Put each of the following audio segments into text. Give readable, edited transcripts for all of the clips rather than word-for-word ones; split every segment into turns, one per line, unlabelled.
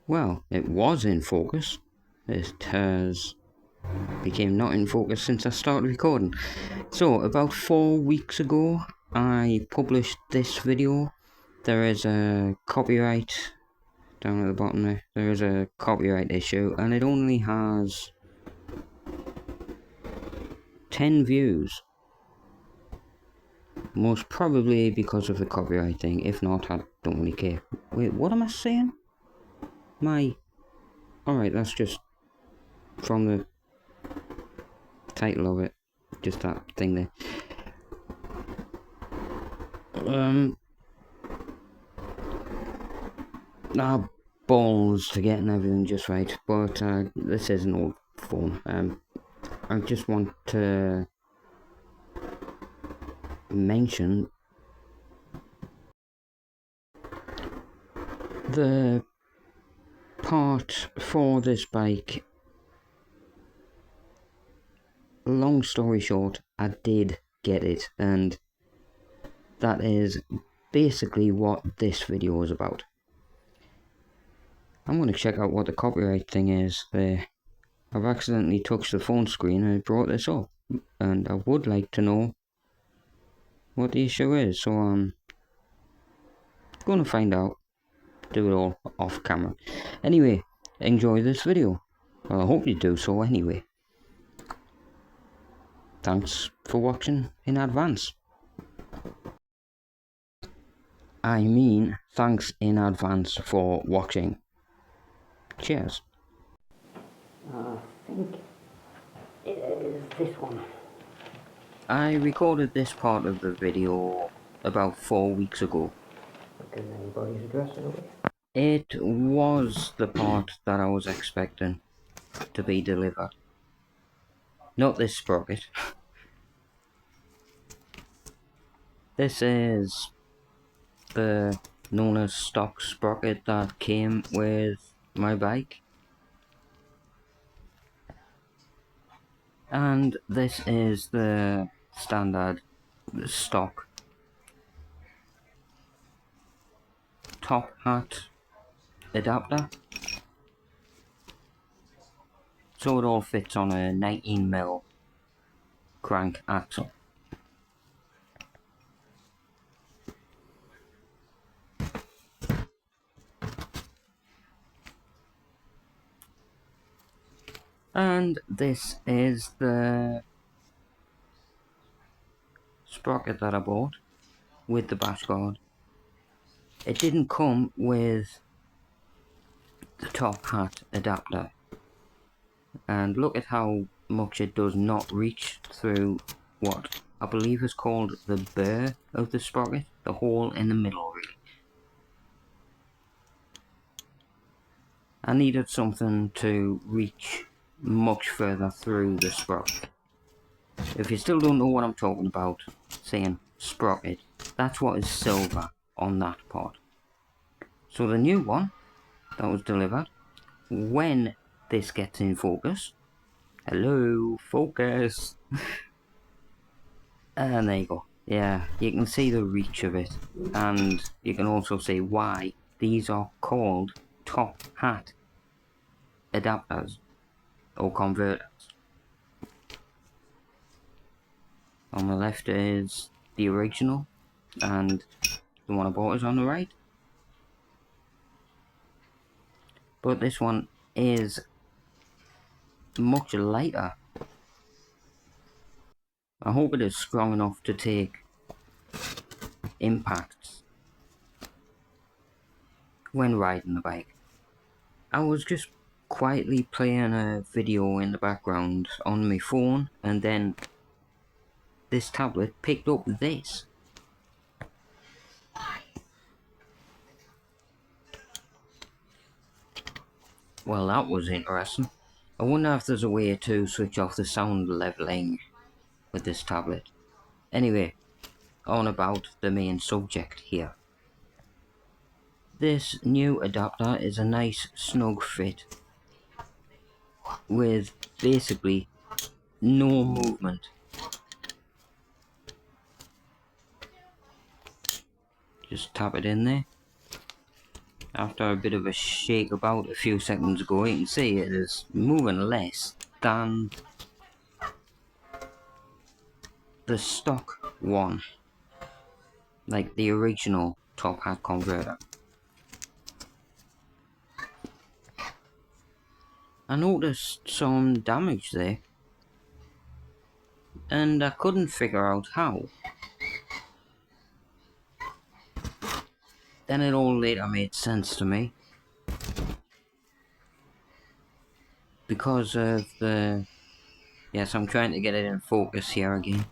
Well, it was in focus. It has became not in focus since I started recording. So, about 4 weeks ago, I published this video. There is a copyright down at the bottom there. There is a copyright issue, and it only has 10 views. Most probably because of the copyright thing. If not, I don't really care. Wait, what am I saying? Alright, that's just from the title of it. Just that thing there. Balls to getting everything just right. But this isn't all fun. I just want to mention the part for this bike. Long story short, I did get it, and that is basically what this video is about. I'm going to check out what the copyright thing is there. I've accidentally touched the phone screen and it brought this up, and I would like to know what the issue is, so I'm going to find out. Do it all off camera. Anyway, enjoy this video. Well, I hope you do so anyway. Thanks for watching in advance. I mean, thanks in advance for watching. Cheers. I think it is this one. I recorded this part of the video about 4 weeks ago. Getting anybody's address away? It was the part that I was expecting to be delivered. Not this sprocket. This is the known as stock sprocket that came with my bike. And this is the standard stock top hat adapter. So it all fits on a 19mm crank axle. And this is the sprocket that I bought with the bash guard. It didn't come with the top hat adapter. And look at how much it does not reach through what I believe is called the burr of the sprocket, the hole in the middle really. I needed something to reach much further through the sprocket. If you still don't know what I'm talking about, saying sprocket, that's what is silver on that part. So the new one that was delivered, when this gets in focus, hello, focus, and there you go. Yeah, you can see the reach of it, and you can also see why these are called top hat adapters or converters. On the left is the original, and the one I bought is on the right. But this one is much lighter. I hope it is strong enough to take impacts when riding the bike. I was just quietly playing a video in the background on my phone, and then this tablet picked up this. Well, that was interesting. I wonder if there's a way to switch off the sound leveling with this tablet. Anyway, on about the main subject here. This new adapter is a nice snug fit with basically no movement. Just tap it in there. After a bit of a shake about a few seconds ago, you can see it is moving less than the stock one, like the original top hat converter. I noticed some damage there, and I couldn't figure out how. Then it all later made sense to me. Because of the... Yes, I'm trying to get it in focus here again.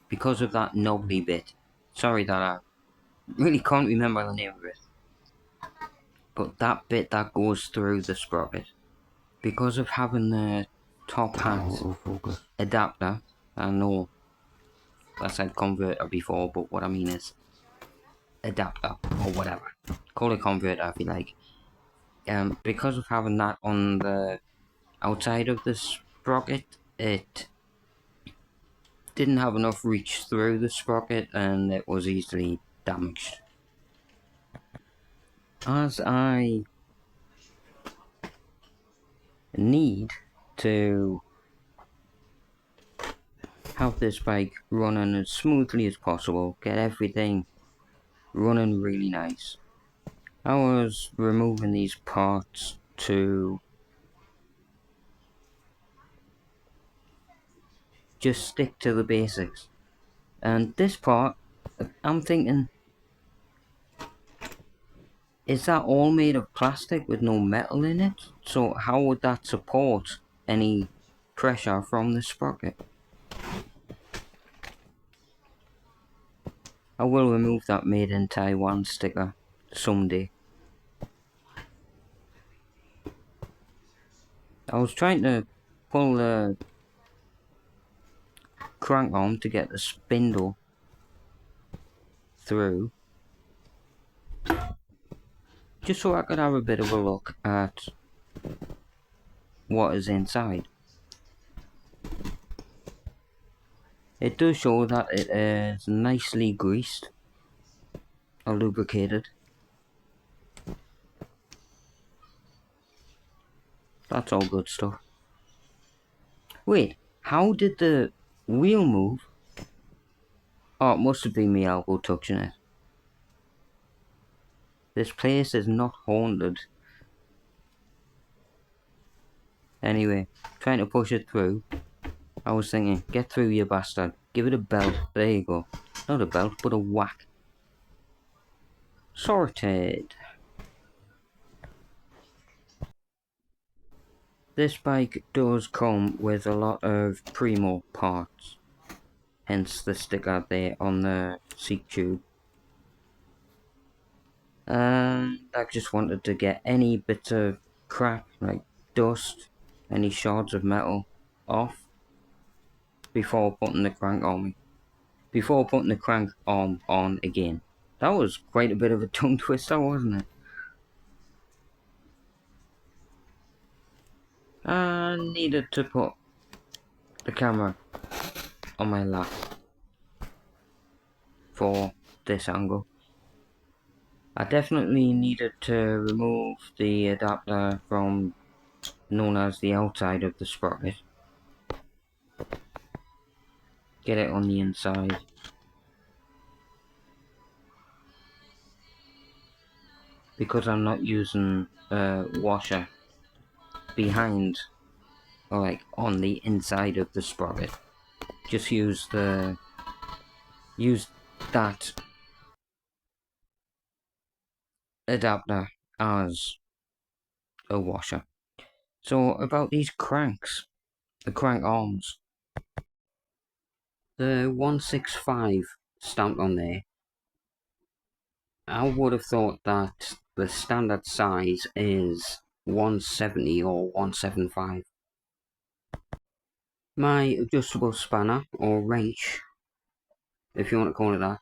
Because of that knobbly bit. Sorry that I really can't remember the name of it. But that bit that goes through the sprocket. Because of having the top hat adapter, I know I said converter before, but what I mean is adapter or whatever. Call it converter if you like. Because of having that on the outside of the sprocket, it didn't have enough reach through the sprocket and it was easily damaged. As I need to have this bike running as smoothly as possible, get everything running really nice, I was removing these parts to just stick to the basics. And this part, I'm thinking, is that all made of plastic with no metal in it? So how would that support any pressure from the sprocket? I will remove that made in Taiwan sticker someday. I was trying to pull the crank arm to get the spindle through, just so I could have a bit of a look at what is inside. It does show that it is nicely greased or lubricated. That's all good stuff. Wait, how did the wheel move? Oh, it must have been my elbow touching it. This place is not haunted. Anyway, trying to push it through. I was thinking, get through, you bastard. Give it a belt. There you go. Not a belt, but a whack. Sorted. This bike does come with a lot of Primo parts. Hence the sticker there on the seat tube. And I just wanted to get any bits of crap, like dust, any shards of metal, off before putting the crank on. Before putting the crank arm on again. That was quite a bit of a tongue twister, wasn't it? I needed to put the camera on my lap for this angle. I definitely needed to remove the adapter from known as the outside of the sprocket. Get it on the inside. Because I'm not using a washer behind or like on the inside of the sprocket. Just use that adapter as a washer. So about these cranks, the crank arms, the 165 stamped on there, I would have thought that the standard size is 170 or 175. My adjustable spanner, or wrench, if you want to call it that,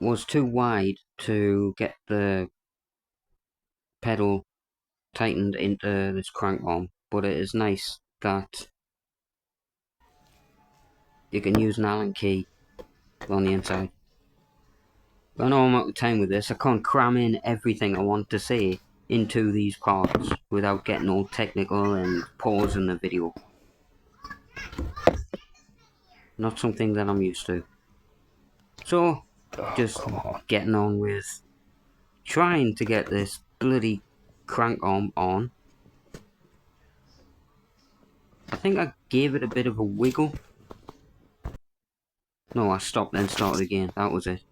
was too wide to get the pedal tightened into this crank arm, but it is nice that you can use an Allen key on the inside. I know I'm out of time with this. I can't cram in everything I want to say into these parts without getting all technical and pausing the video. Not something that I'm used to. So, just getting on with trying to get this bloody crank arm on. I think I gave it a bit of a wiggle. No, I stopped and started again. That was it.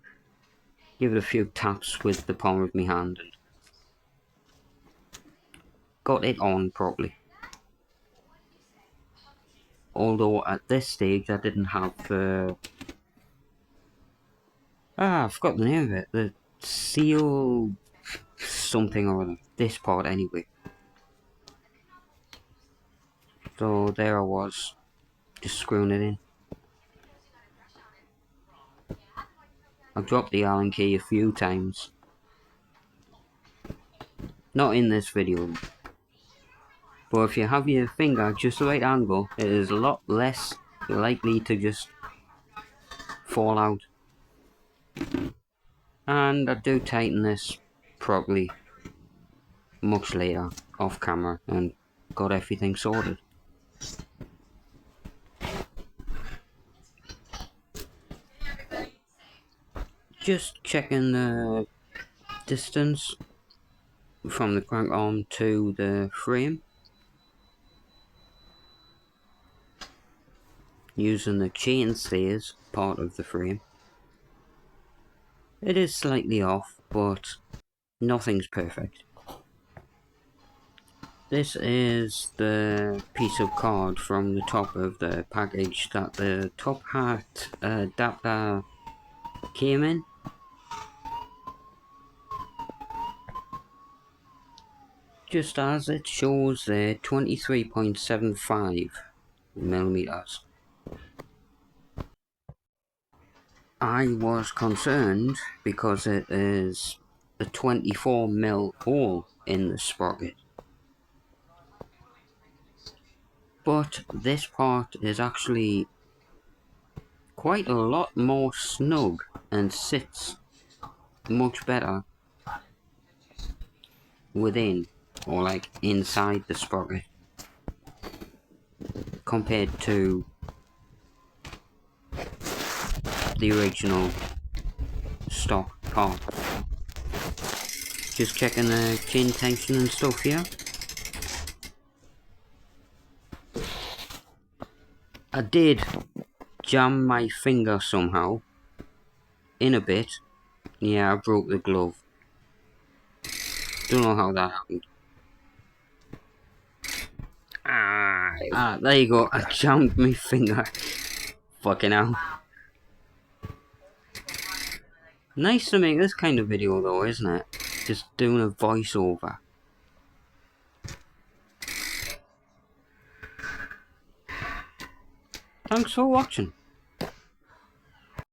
Give it a few taps with the palm of my hand and got it on properly. Although at this stage I didn't have I forgot the name of it. The seal something or other. This part anyway. So there I was, just screwing it in. I've dropped the Allen key a few times. Not in this video. But if you have your finger just the right angle, it is a lot less likely to just fall out. And I do tighten this properly much later off camera and got everything sorted. Just checking the distance from the crank arm to the frame using the chainstays part of the frame. It is slightly off, but nothing's perfect. This is the piece of card from the top of the package that the top hat adapter came in. Just as it shows there, 23.75 millimeters. I was concerned because it is a 24mm hole in the sprocket. But this part is actually quite a lot more snug and sits much better within, or like inside the sprocket, compared to the original stock part. Just checking the chain tension and stuff here. I did jam my finger somehow in a bit. Yeah, I broke the glove. Don't know how that happened. There you go. I jammed my finger. Fucking hell. Nice to make this kind of video though, isn't it? Just doing a voiceover. Thanks for watching.